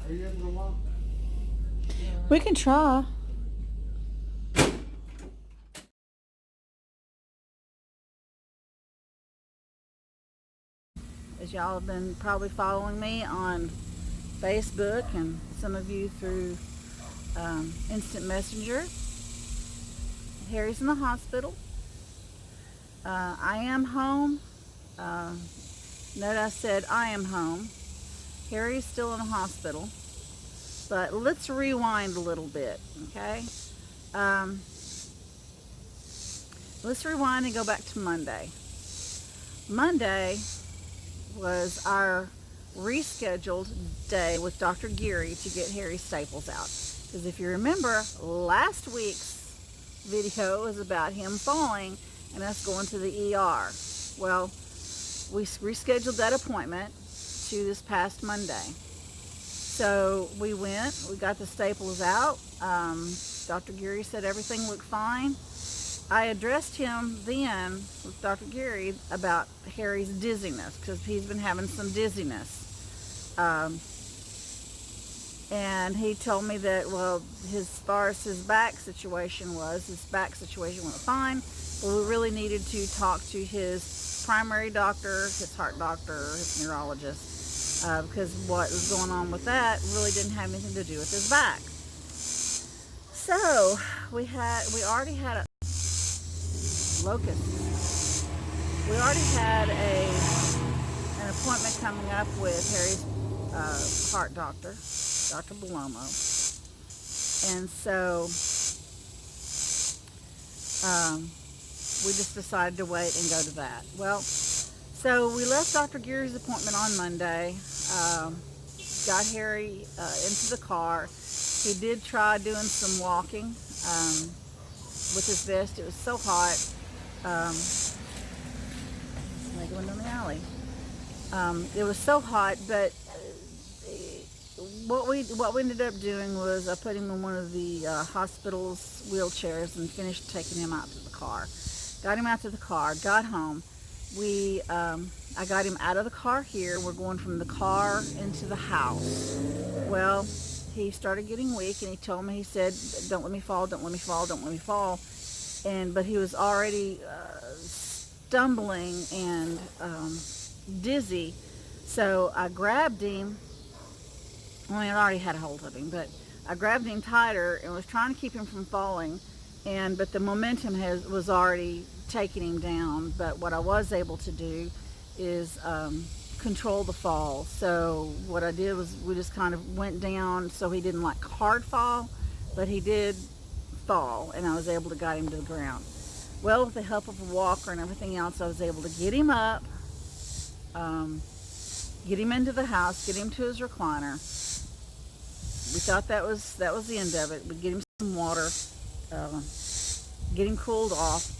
Are you able to walk? We can try. As y'all have been probably following me on Facebook and some of you through Instant Messenger, Harry's in the hospital. I am home. Note I said I am home. Harry's still in the hospital. But let's rewind a little bit, okay? Let's rewind and go back to Monday. Monday was our rescheduled day with Dr. Geary to get Harry's staples out. Because if you remember, last week's video was about him falling and us going to the ER. Well, we rescheduled that appointment to this past Monday. So we went, we got the staples out. Dr. Geary said everything looked fine. I addressed him then with Dr. Geary about Harry's dizziness because he's been having some dizziness. And he told me that, well, as far as his back situation went fine, but we really needed to talk to his primary doctor, his heart doctor, his neurologist, because what was going on with that really didn't have anything to do with his back. So we already had a locust. We already had an appointment coming up with Harry's heart doctor, Dr. Belomo. And so we just decided to wait and go to that. Well, so we left Dr. Geary's appointment on Monday, got Harry into the car. He did try doing some walking with his vest. It was so hot. Like going down the alley. It was so hot, but what we ended up doing was I put him in one of the hospital's wheelchairs and finished taking him out to the car. Got him out to the car, got home. I got him out of the car here. We're going from the car into the house. Well, he started getting weak and he told me, he said, don't let me fall, don't let me fall, don't let me fall. But he was already stumbling and dizzy. So I grabbed him. I already had a hold of him, but I grabbed him tighter and was trying to keep him from falling. But the momentum was already taking him down. But what I was able to do is control the fall. So what I did was we just kind of went down so he didn't like hard fall, but he did fall, and I was able to guide him to the ground. Well, with the help of a walker and everything else, I was able to get him up, get him into the house, get him to his recliner. We thought that was the end of it. We'd get him some water, get him cooled off.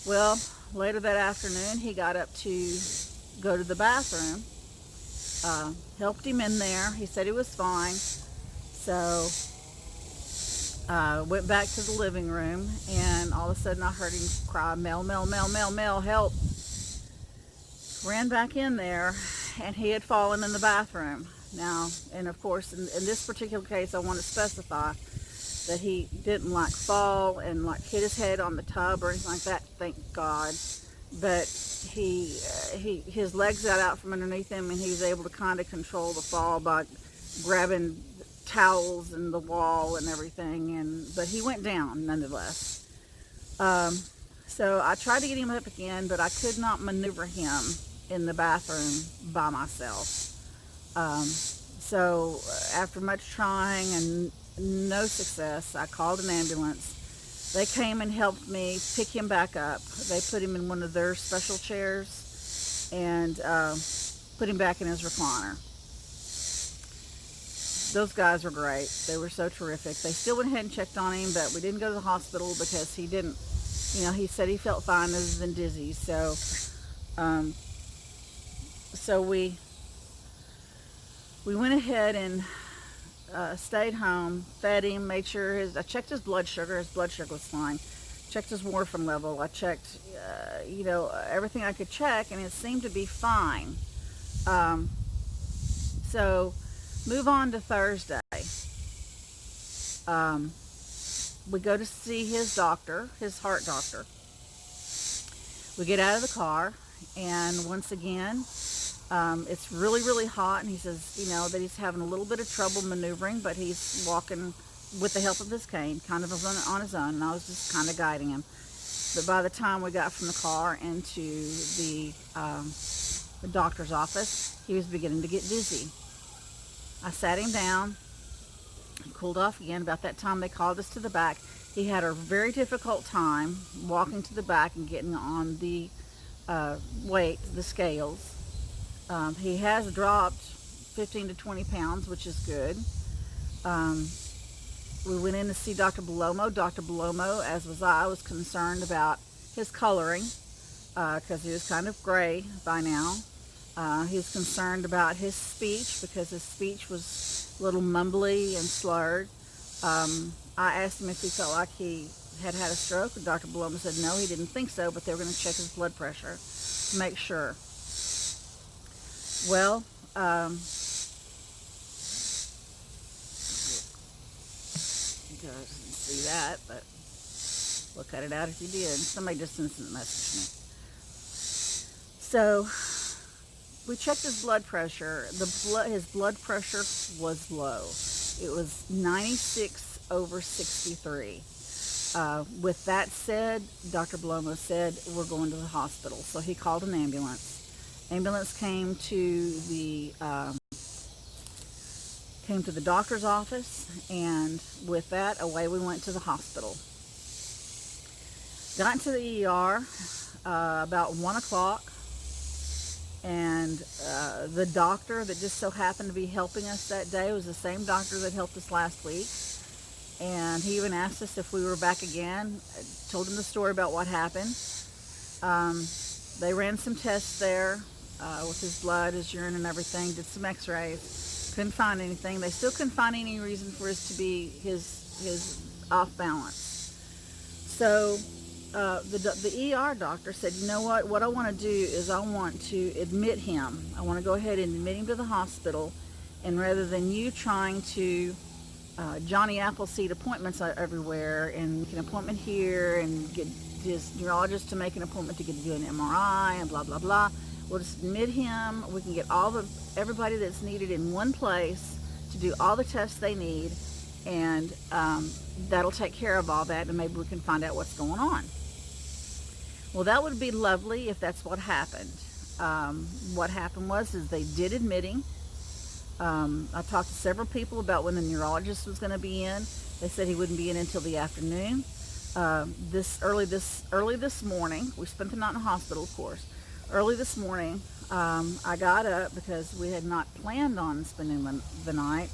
Well, later that afternoon, he got up to go to the bathroom. Helped him in there. He said he was fine. So went back to the living room, and all of a sudden I heard him cry, Mel, Mel, Mel, Mel, Mel, help. Ran back in there, and he had fallen in the bathroom. Now, and of course, in this particular case, I want to specify that he didn't like fall and like hit his head on the tub or anything like that, thank God. But his legs got out from underneath him, and he was able to kind of control the fall by grabbing towels and the wall and everything, but he went down nonetheless. So I tried to get him up again, but I could not maneuver him in the bathroom by myself. So after much trying and no success, I called an ambulance. They came and helped me pick him back up. They put him in one of their special chairs and put him back in his recliner. Those guys were great. They were so terrific. They still went ahead and checked on him, but we didn't go to the hospital because he didn't, he said he felt fine other than dizzy. So, we went ahead and stayed home, fed him, made sure I checked his blood sugar. His blood sugar was fine. Checked his warfarin level. I checked, everything I could check, and it seemed to be fine. So Move on to Thursday. We go to see his doctor, his heart doctor. We get out of the car, and once again, it's really, really hot, and he says, that he's having a little bit of trouble maneuvering, but he's walking with the help of his cane, kind of on his own, and I was just kind of guiding him. But by the time we got from the car into the doctor's office, he was beginning to get dizzy. I sat him down, cooled off again. About that time, they called us to the back. He had a very difficult time walking to the back and getting on the the scales. He has dropped 15 to 20 pounds, which is good. We went in to see Dr. Belomo. Dr. Belomo, as was I, was concerned about his coloring because he was kind of gray by now. He was concerned about his speech because his speech was a little mumbly and slurred. I asked him if he felt like he had had a stroke, and Dr. Belomo said no, he didn't think so, but they were going to check his blood pressure to make sure. Well, you guys didn't see that, but we'll cut it out if you did. Somebody just instant messaged me. So we checked his blood pressure. His blood pressure was low. It was 96 over 63. With that said, Dr. Belomo said, we're going to the hospital. So he called an ambulance. Ambulance came to the doctor's office, and with that, away we went to the hospital. Got into the ER about 1 o'clock, and the doctor that just so happened to be helping us that day was the same doctor that helped us last week. And he even asked us if we were back again. I told him the story about what happened. They ran some tests there with his blood, his urine, and everything. Did some x-rays. Couldn't find anything. They still couldn't find any reason for us to be his off balance. So the ER doctor said, you know what I want to do is I want to admit him. I want to go ahead and admit him to the hospital, and rather than you trying to Johnny Appleseed appointments everywhere and make an appointment here and get his neurologist to make an appointment to get to do an MRI and blah blah blah, we'll just admit him. We can get everybody that's needed in one place to do all the tests they need, and that'll take care of all that, and maybe we can find out what's going on. Well, that would be lovely if that's what happened. What happened was they did admit him. I talked to several people about when the neurologist was going to be in. They said he wouldn't be in until the afternoon. Early this morning, we spent the night in the hospital, of course. Early this morning, I got up because we had not planned on spending the night.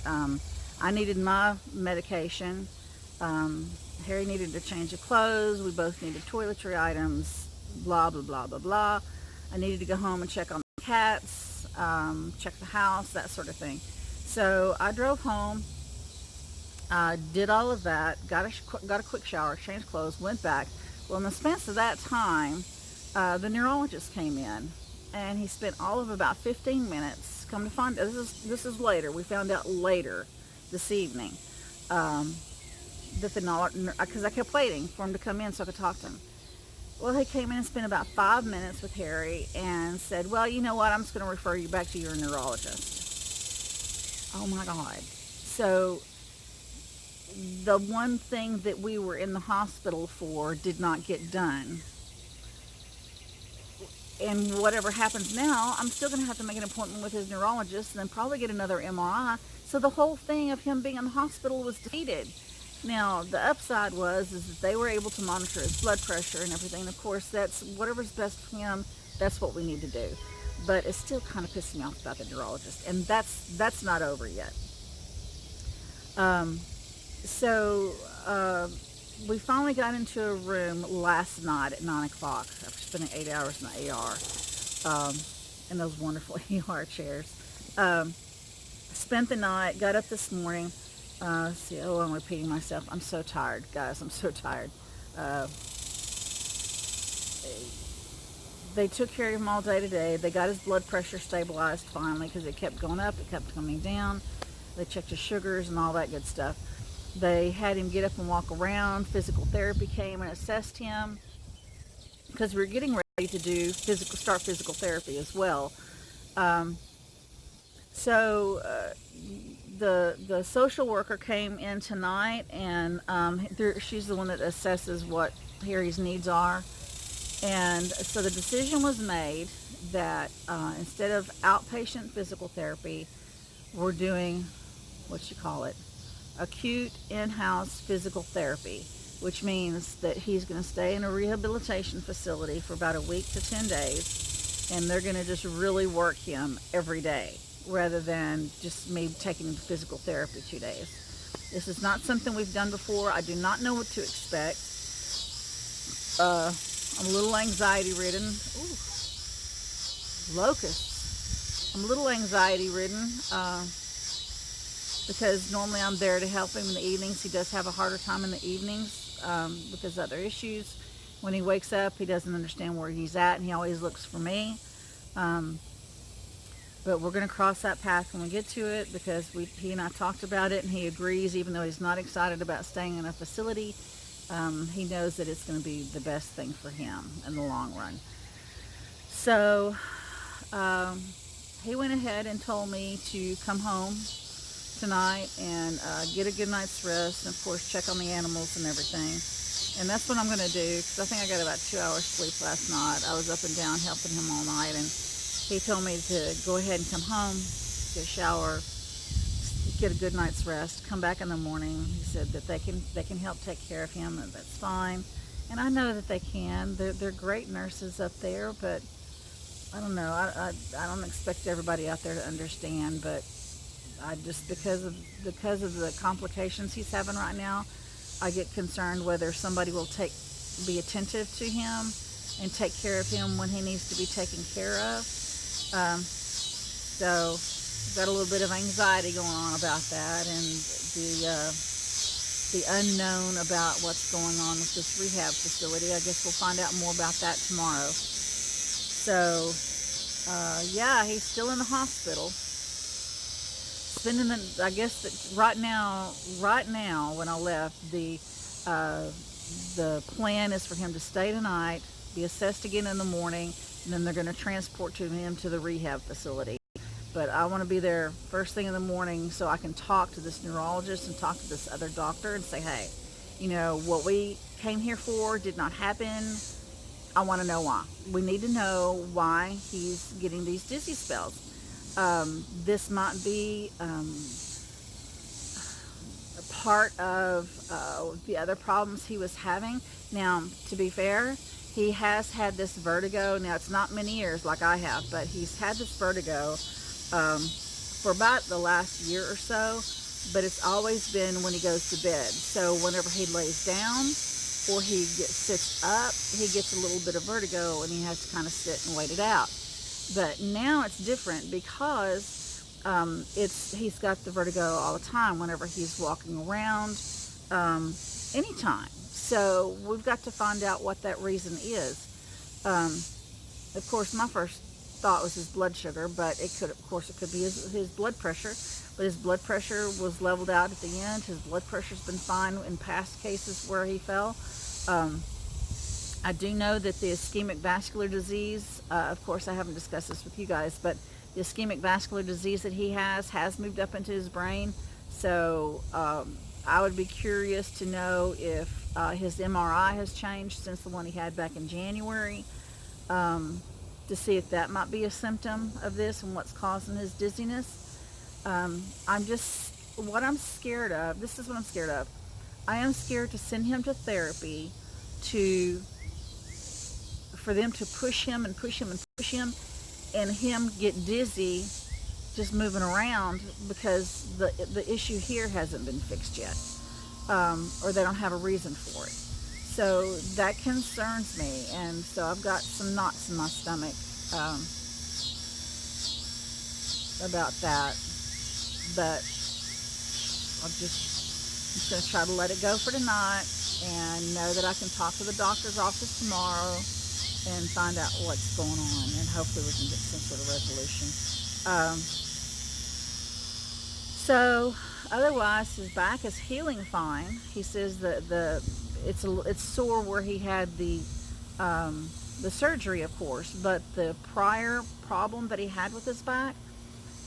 I needed my medication. Harry needed to change of clothes. We both needed toiletry items. Blah blah blah blah blah. I needed to go home and check on the cats, check the house, that sort of thing. So I drove home, did all of that, got a quick shower, changed clothes, went back. Well, in the span of that time, the neurologist came in, and he spent all of about 15 minutes. Come to find out, this is later. We found out later this evening that because I kept waiting for him to come in so I could talk to him. Well, he came in and spent about 5 minutes with Harry and said, well, you know what, I'm just going to refer you back to your neurologist. Oh my God. So the one thing that we were in the hospital for did not get done. And whatever happens now, I'm still going to have to make an appointment with his neurologist and then probably get another MRI. So the whole thing of him being in the hospital was defeated. Now, the upside is that they were able to monitor his blood pressure and everything. Of course, that's whatever's best for him, that's what we need to do. But it's still kind of pissing me off about the neurologist, and that's not over yet. We finally got into a room last night at 9 o'clock after spending 8 hours in the AR in those wonderful ER chairs. Spent the night, got up this morning. I'm repeating myself. I'm so tired, guys. I'm so tired. They took care of him all day today. They got his blood pressure stabilized finally because it kept going up, it kept coming down. They checked his sugars and all that good stuff. They had him get up and walk around. Physical therapy came and assessed him because we were getting ready to do start physical therapy as well. Um, so the social worker came in tonight, and she's the one that assesses what Harry's needs are. And so the decision was made that instead of outpatient physical therapy, we're doing what you call it, acute in-house physical therapy, which means that he's going to stay in a rehabilitation facility for about a week to 10 days, and they're going to just really work him every day rather than just me taking him to physical therapy 2 days. This is not something we've done before. I do not know what to expect. I'm a little anxiety ridden. Ooh, locusts. I'm a little anxiety ridden because normally I'm there to help him in the evenings. He does have a harder time in the evenings because of other issues. When he wakes up, he doesn't understand where he's at, and he always looks for me. But we're going to cross that path when we get to it, because he and I talked about it, and he agrees, even though he's not excited about staying in a facility. He knows that it's going to be the best thing for him in the long run. So he went ahead and told me to come home tonight and get a good night's rest, and of course check on the animals and everything. And that's what I'm going to do, because I think I got about 2 hours sleep last night. I was up and down helping him all night, and he told me to go ahead and come home, get a shower, get a good night's rest, come back in the morning. He said that they can help take care of him, and that's fine. And I know that they can. They're great nurses up there, but I don't know. I don't expect everybody out there to understand, but I just because of the complications he's having right now, I get concerned whether somebody will be attentive to him and take care of him when he needs to be taken care of. So got a little bit of anxiety going on about that, and the unknown about what's going on with this rehab facility. I guess we'll find out more about that tomorrow. So yeah, he's still in the hospital. I guess that right now when I left, the plan is for him to stay tonight, be assessed again in the morning, and then they're going to transport him to the rehab facility. But I want to be there first thing in the morning so I can talk to this neurologist and talk to this other doctor and say, hey, what we came here for did not happen. I want to know why. We need to know why he's getting these dizzy spells. This might be a part of the other problems he was having. Now, to be fair, he has had this vertigo. Now, it's not many years like I have, but he's had this vertigo for about the last year or so, but it's always been when he goes to bed. So whenever he lays down or he sits up, he gets a little bit of vertigo, and he has to kind of sit and wait it out. But now it's different because he's got the vertigo all the time whenever he's walking around, anytime. So we've got to find out what that reason is. Of course, my first thought was his blood sugar, but it could be his blood pressure. But his blood pressure was leveled out at the end. His blood pressure's been fine in past cases where he fell. I do know that the ischemic vascular disease, of course I haven't discussed this with you guys, but the ischemic vascular disease that he has moved up into his brain. So I would be curious to know if his MRI has changed since the one he had back in January, to see if that might be a symptom of this and what's causing his dizziness. What I'm scared of, this is what I'm scared of. I am scared to send him to therapy for them to push him and push him and push him, and him get dizzy just moving around because the issue here hasn't been fixed yet, or they don't have a reason for it. So that concerns me, and so I've got some knots in my stomach about that. But I'm just going to try to let it go for tonight and know that I can talk to the doctor's office tomorrow and find out what's going on, and hopefully we can get some sort of resolution. So otherwise, his back is healing fine. He says that it's sore where he had the surgery, of course, but the prior problem that he had with his back,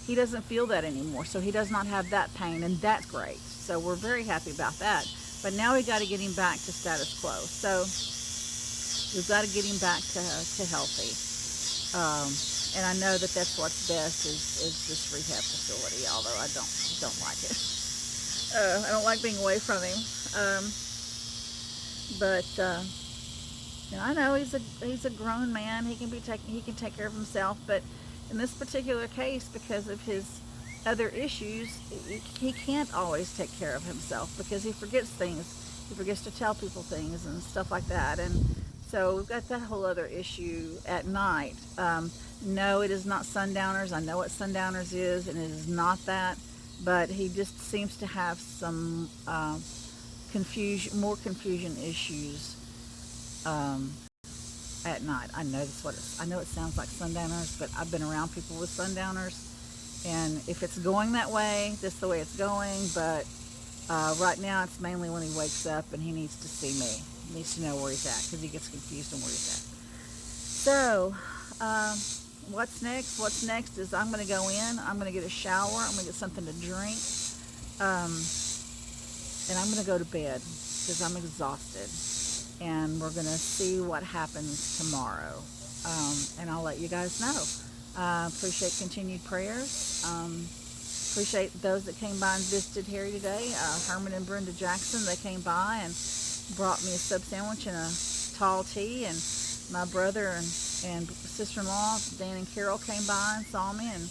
he doesn't feel that anymore. So he does not have that pain, and that's great. So we're very happy about that. But now we got to get him back to status quo. So we've got to get him back to healthy. And I know that that's what's best is this rehab facility. Although I don't like it. I don't like being away from him. But I know he's a grown man. He can take care of himself. But in this particular case, because of his other issues, he can't always take care of himself because he forgets things. He forgets to tell people things and stuff like that. And so we've got that whole other issue at night. No, it is not sundowners. I know what sundowners is, and it is not that. But he just seems to have some more confusion issues at night. I know I know it sounds like sundowners, but I've been around people with sundowners, and if it's going that way, that's the way it's going. But right now, it's mainly when he wakes up and he needs to see me. He needs to know where he's at because he gets confused on where he's at. So, what's next? What's next is I'm going to go in. I'm going to get a shower. I'm going to get something to drink, and I'm going to go to bed because I'm exhausted. And we're going to see what happens tomorrow. And I'll let you guys know. Appreciate continued prayers. Appreciate those that came by and visited Harry today. Herman and Brenda Jackson, they came by and brought me a sub sandwich and a tall tea. And my brother and sister-in-law, Dan and Carol, came by and saw me and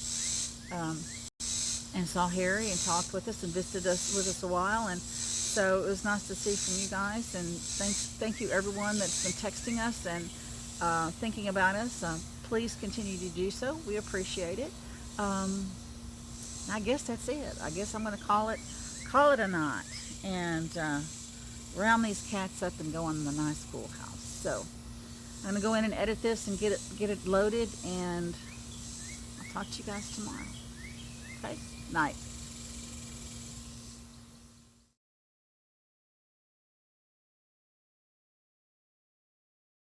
saw Harry and talked with us and visited with us a while. And so it was nice to see from you guys, and thank you everyone that's been texting us and thinking about us. Please continue to do so. We appreciate it. I guess that's it. I guess I'm going to call it a night and round these cats up and go on the nice schoolhouse. So I'm going to go in and edit this and get it loaded, and I'll talk to you guys tomorrow. Okay? Night.